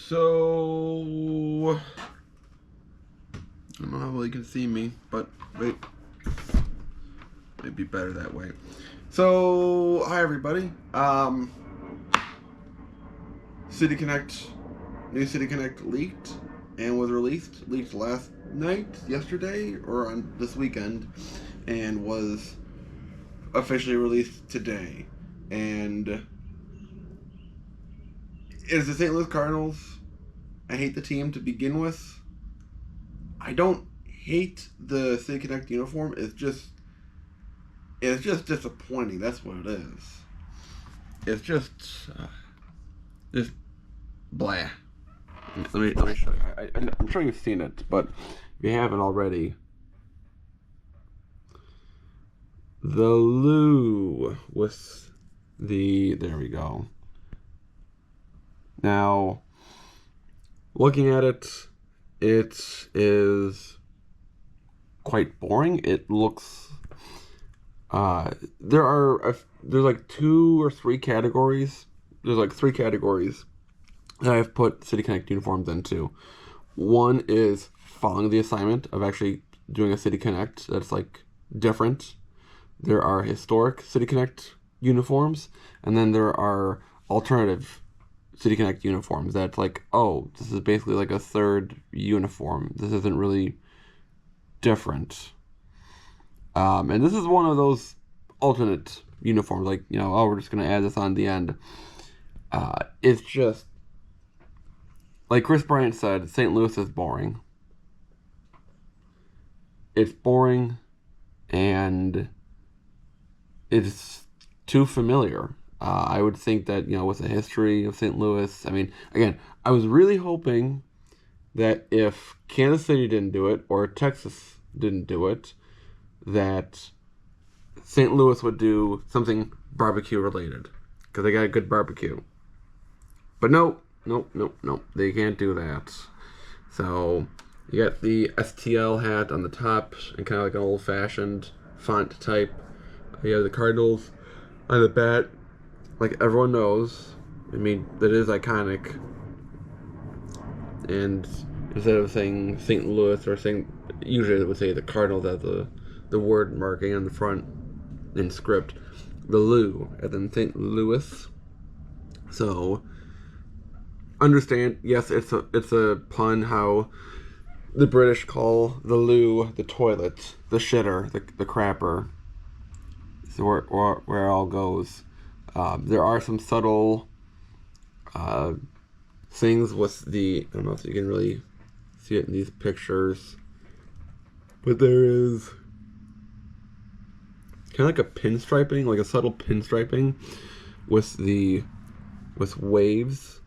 So, I don't know how well you can see me, but wait, maybe better that way. So, hi everybody. City Connect, new City Connect leaked and was leaked last night, yesterday, or on this weekend, and was officially released today. And it's the St. Louis Cardinals. I hate the team to begin with. I don't hate the City Connect uniform. It's just disappointing. That's what it is. It's just blah. Let me show you. I'm sure you've seen it, but if you haven't already, the Lou with there we go. Now, looking at it, it is quite boring. It looks there's like 2 or 3 categories. There's like 3 categories that I've put City Connect uniforms into. One is following the assignment of actually doing a City Connect that's like different. There are historic City Connect uniforms, and then there are alternative City Connect uniforms that's like, oh, this is basically like a third uniform. This isn't really different. And this is one of those alternate uniforms, like, oh, we're just going to add this on the end. It's just, like Kris Bryant said, St. Louis is boring. It's boring, and it's too familiar. I would think that, with the history of St. Louis, I mean, again, I was really hoping that if Kansas City didn't do it, or Texas didn't do it, that St. Louis would do something barbecue related, because they got a good barbecue. But nope, they can't do that. So you got the STL hat on the top, and kind of like an old-fashioned font type. You have the Cardinals on the bat, like everyone knows. I mean, that is iconic. And instead of saying St. Louis or usually they would say the Cardinals as the word marking on the front in script, the Lou, and then St. Louis. So understand, yes, it's a pun how the British call the loo the toilet, the shitter, the crapper. So where it all goes. There are some subtle things with I don't know if you can really see it in these pictures, but there is kind of like a pinstriping, like a subtle pinstriping with waves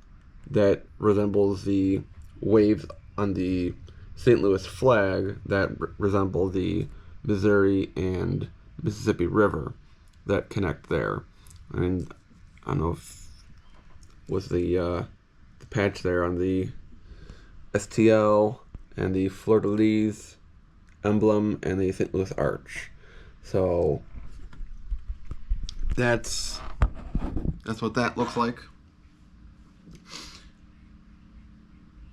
that resembles the waves on the St. Louis flag that resemble the Missouri and Mississippi River that connect there. And I don't know if was the patch there on the STL and the fleur-de-lis emblem and the St. Louis arch. So that's what that looks like.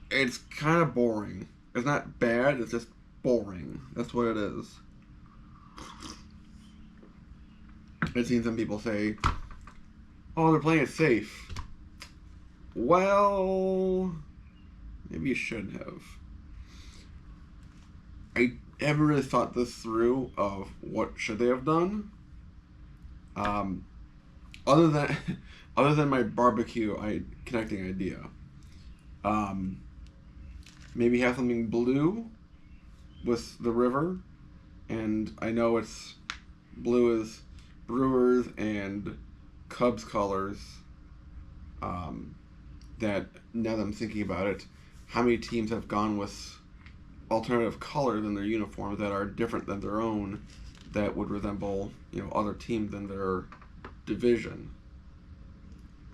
It's kind of boring. It's not bad, it's just boring. That's what it is. I've seen some people say, oh, they're playing it safe. Well, maybe you shouldn't have. I haven't really thought this through of what should they have done. Other than my barbecue connecting idea. Maybe have something blue with the river, and I know it's blue is Brewers and Cubs colors. That now that I'm thinking about it, how many teams have gone with alternative colors in their uniforms that are different than their own, that would resemble other teams in their division?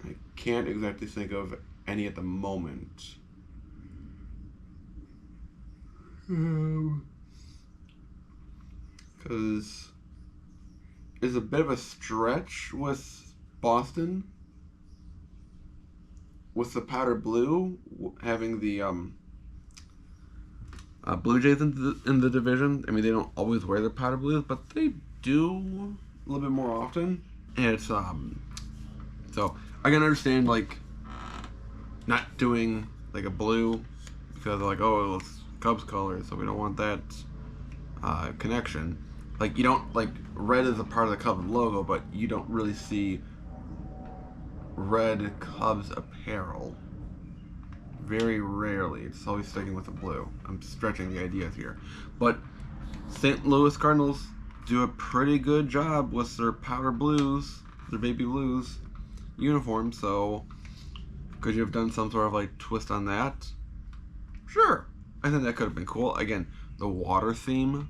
I can't exactly think of any at the moment. Because it's a bit of a stretch with Boston. with the powder blue having the Blue Jays in the division. I mean, they don't always wear the powder blues, but they do a little bit more often. And it's so I can understand like not doing like a blue because they're like, oh, it's Cubs color, so we don't want that connection. Like, you don't, like, red is a part of the Cubs logo, but you don't really see red Cubs apparel. Very rarely. It's always sticking with the blue. I'm stretching the ideas here. But St. Louis Cardinals do a pretty good job with their powder blues, their baby blues uniform, so could you have done some sort of, like, twist on that? Sure. I think that could have been cool. Again, the water theme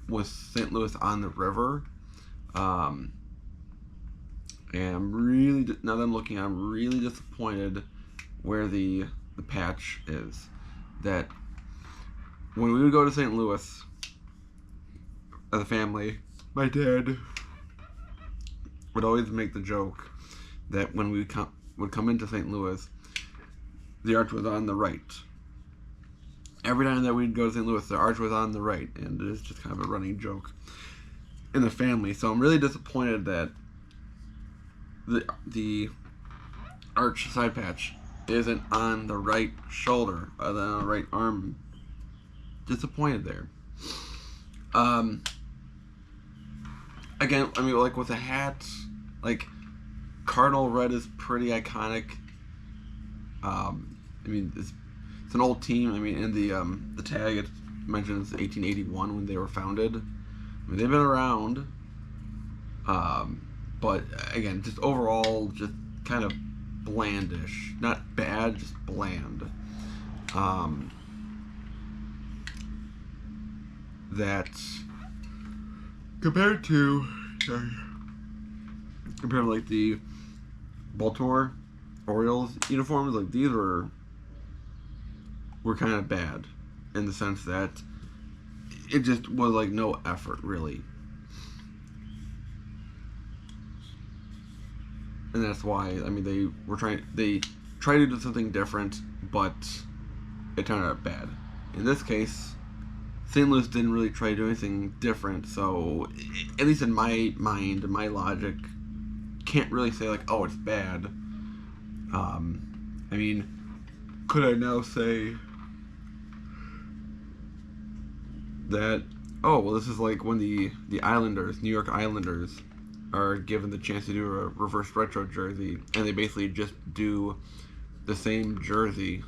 was St. Louis on the river. And I'm really, now that I'm looking, I'm really disappointed where the patch is. That when we would go to St. Louis as a family, my dad would always make the joke that when we would come into St. Louis, the arch was on the right. Every time that we'd go to St. Louis, the arch was on the right, and it's just kind of a running joke in the family. So I'm really disappointed that the arch side patch isn't on the right shoulder, other than on the right arm. Disappointed there. Again, I mean, like with the hat, like Cardinal red is pretty iconic. I mean, it's an old team. I mean, in the tag it mentions 1881 when they were founded. I mean, they've been around. But again, just overall, just kind of blandish. Not bad, just bland. That compared to like the Baltimore Orioles uniforms, like these were kind of bad in the sense that it just was like no effort really. And that's why, I mean, they tried to do something different, but it turned out bad. In this case, St. Louis didn't really try to do anything different, so at least in my mind, my logic, can't really say like, oh, it's bad. I mean, could I now say that, oh, well, this is like when the Islanders, New York Islanders, are given the chance to do a reverse retro jersey, and they basically just do the same jersey,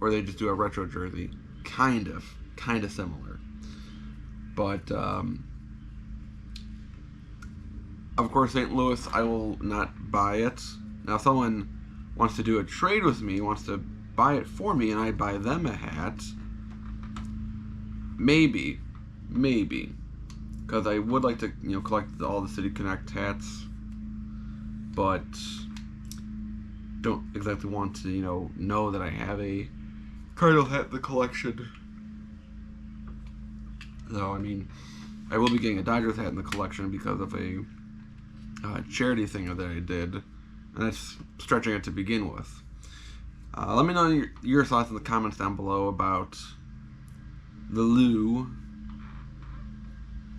or they just do a retro jersey, kind of similar. But of course, St. Louis, I will not buy it. Now, if someone wants to do a trade with me, wants to buy it for me, and I buy them a hat, maybe. Because I would like to, collect all the City Connect hats, but don't exactly want to, know that I have a Cardinal hat in the collection. So, I mean, I will be getting a Dodgers hat in the collection because of a charity thing that I did, and that's stretching it to begin with. Let me know your thoughts in the comments down below about the Lou,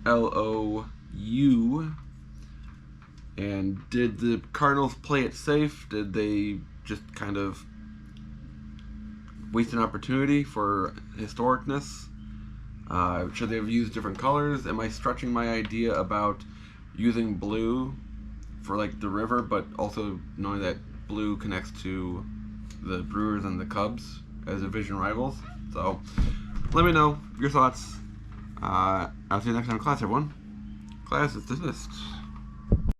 L-O-U, and did the Cardinals play it safe? Did they just kind of waste an opportunity for historicness? Should they have used different colors? Am I stretching my idea about using blue for like the river, but also knowing that blue connects to the Brewers and the Cubs as division rivals? So let me know your thoughts. I'll see you next time in class, everyone. Class is dismissed.